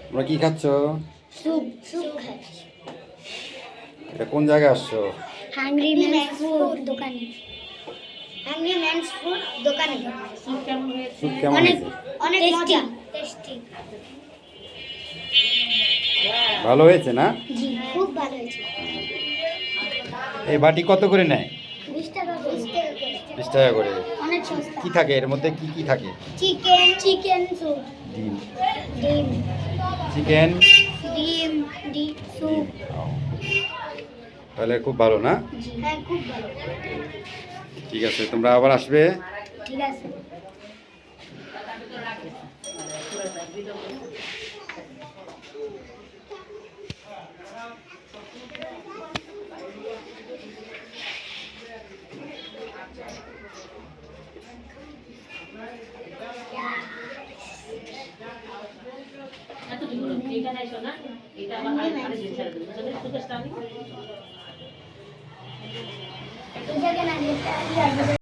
তোমরা কি খাচ্ছ? স্যুপ স্যুপ খাচ্ছি। এটা কোন জায়গায় আসছো? হাংরি ম্যানস ফুড দোকানে। হাংরি ম্যানস ফুড দোকানে। স্যুপ কেমন হয়েছে? অনেক মজা, টেস্টি। ভালো হয়েছে না? জি, খুব ভালো হয়েছে। এই বাটি কত করে নেয়? 20 টাকা করে। 20 টাকা করে। অনেক সস্তা। কি থাকে এর মধ্যে? কি কি থাকে? চিকেন স্যুপ, ডিম, ডিম, চিকেন, ডিম স্যুপ। তাহলে খুব ভালো না? হ্যাঁ, খুব ভালো। ঠিক আছে, তোমরা আবার আসবে। ঠিক আছে। এই জায়গায় না